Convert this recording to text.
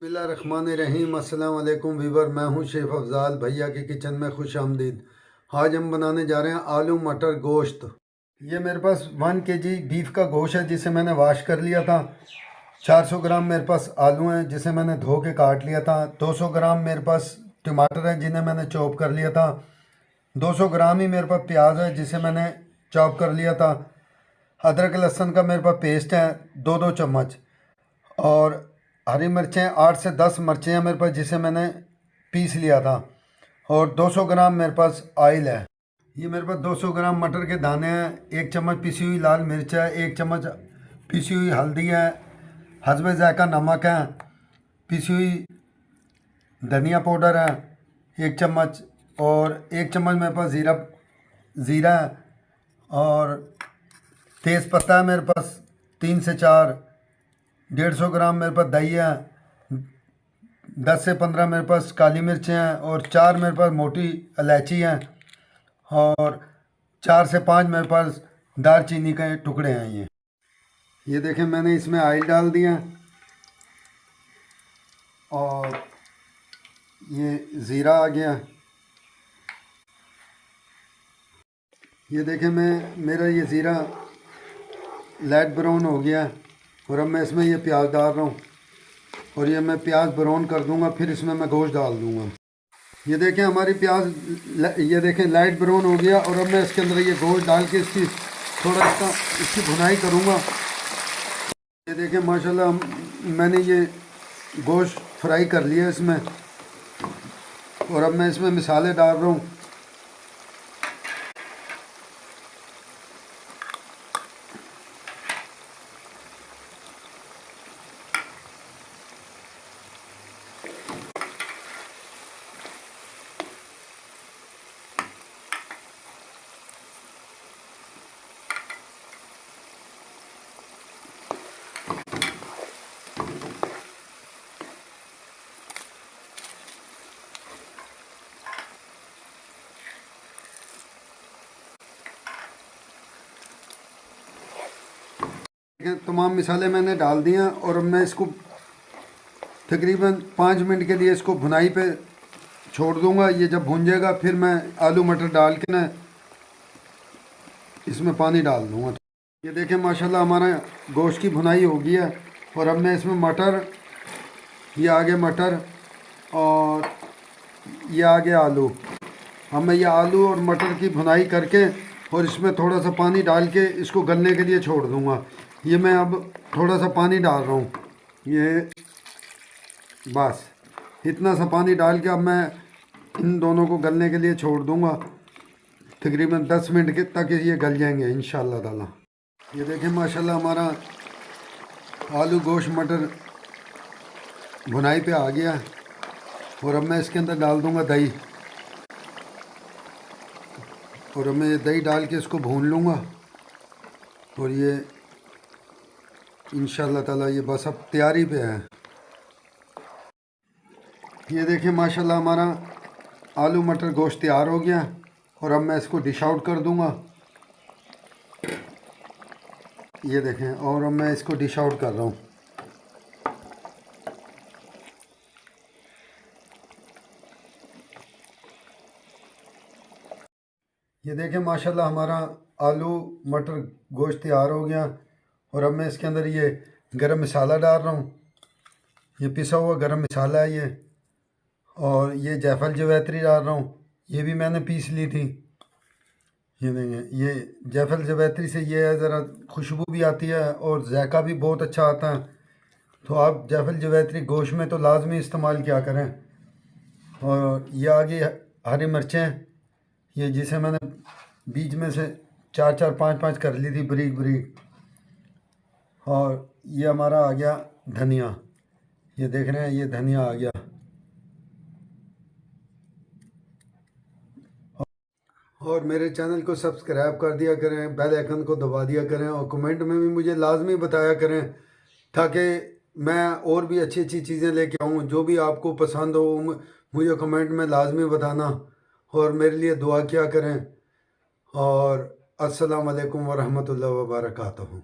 बिस्मिल्लाहिर्रहमानिर्रहीम। अस्सलाम वालेकुम वीवर, मैं हूं शेफ़ अफ़ज़ाल। भैया के किचन में खुश आमदीद। आज हम बनाने जा रहे हैं आलू मटर गोश्त। ये मेरे पास 1 kg बीफ का गोश्त है जिसे मैंने वाश कर लिया था। 400 ग्राम मेरे पास आलू हैं जिसे मैंने धो के काट लिया था। 200 ग्राम मेरे पास टमाटर है जिन्हें मैंने चॉप कर लिया था। 200 ग्राम ही मेरे पास प्याज है जिसे मैंने चॉप कर लिया था। अदरक लहसुन का मेरे पास पेस्ट है 2-2 चम्मच। और हरी मिर्चें 8 से 10 मिर्चें हैं मेरे पास जिसे मैंने पीस लिया था। और 200 ग्राम मेरे पास ऑयल है। ये मेरे पास 200 ग्राम मटर के दाने हैं। 1 चम्मच पिसी हुई लाल मिर्च है। 1 चम्मच पिसी हुई हल्दी है। हस्बे जायका नमक है। पिसी हुई धनिया पाउडर है 1 चम्मच। और 1 चम्मच मेरे पास ज़ीरा है। और तेज़ पत्ता है मेरे पास 3 से 4। 150 ग्राम मेरे पास दही है। 10 से 15 मेरे पास काली मिर्चें हैं। और 4 मेरे पास मोटी इलायची हैं। और 4 से 5 मेरे पास दालचीनी के टुकड़े हैं। ये देखें, मैंने इसमें ऑयल डाल दिया। और ये ज़ीरा आ गया। ये देखें, मेरा ये ज़ीरा लाइट ब्राउन हो गया। और अब मैं इसमें ये प्याज डाल रहा हूँ। और ये मैं प्याज ब्राउन कर दूंगा, फिर इसमें मैं गोश्त डाल दूंगा। ये देखें, हमारी प्याज ये देखें लाइट ब्राउन हो गया। और अब मैं इसके अंदर ये गोश्त डाल के थोड़ा इसकी भुनाई करूंगा। ये देखें माशाल्लाह, मैंने ये गोश्त फ्राई कर लिया इसमें। और अब मैं इसमें मसाले डाल रहा हूँ। तमाम मसाले मैंने डाल दिए हैं। और अब मैं इसको तकरीबन 5 मिनट के लिए इसको भुनाई पे छोड़ दूंगा। ये जब भुन जाएगा फिर मैं आलू मटर डाल के ना इसमें पानी डाल दूंगा। ये देखें माशाल्लाह, हमारा गोश्त की भुनाई हो गई है। और अब मैं इसमें ये आगे मटर और ये आगे आलू। अब मैं ये आलू और मटर की भुनाई करके और इसमें थोड़ा सा पानी डाल के इसको गलने के लिए छोड़ दूंगा। ये मैं अब थोड़ा सा पानी डाल रहा हूँ। ये बस इतना सा पानी डाल के अब मैं इन दोनों को गलने के लिए छोड़ दूंगा। तकरीबन 10 मिनट के तक ये गल जाएंगे इंशाअल्लाह ताला। ये देखें माशाल्लाह, हमारा आलू गोश्त मटर भुनाई पे आ गया। और अब मैं इसके अंदर डाल दूंगा दही। और अब मैं ये दही डाल के इसको भून लूँगा। और ये इंशाअल्लाह ताला ये बस अब तैयारी पे है। ये देखें माशाल्लाह, हमारा आलू मटर गोश्त तैयार हो गया। और अब मैं इसको डिश आउट कर दूंगा। ये देखें, और अब मैं इसको डिश आउट कर रहा हूँ। ये देखें माशाल्लाह, हमारा आलू मटर गोश्त तैयार हो गया। और अब मैं इसके अंदर ये गरम मसाला डाल रहा हूँ। ये पिसा हुआ गरम मसाला है ये। और ये जायफल जवैत्री डाल रहा हूँ, ये भी मैंने पीस ली थी। ये देखें, ये जायफल जवैत्री से ये है ज़रा खुशबू भी आती है और जायका भी बहुत अच्छा आता है। तो आप जायफल जवैत्री गोश्त में तो लाजमी इस्तेमाल किया करें। और ये आगे हरी मिर्चें, ये जिसे मैंने बीच में से 4-4 5-5 कर ली थी बारीक बारीक। और ये हमारा आ गया धनिया। ये देख रहे हैं, ये धनिया आ गया। और मेरे चैनल को सब्सक्राइब कर दिया करें, बेल आइकन को दबा दिया करें। और कमेंट में भी मुझे लाजमी बताया करें ताकि मैं और भी अच्छी अच्छी चीज़ें लेके आऊँ। जो भी आपको पसंद हो मुझे कमेंट में लाजमी बताना। और मेरे लिए दुआ किया करें। और अस्सलाम वालेकुम वरहमतुल्लाहि वबरकातुहू।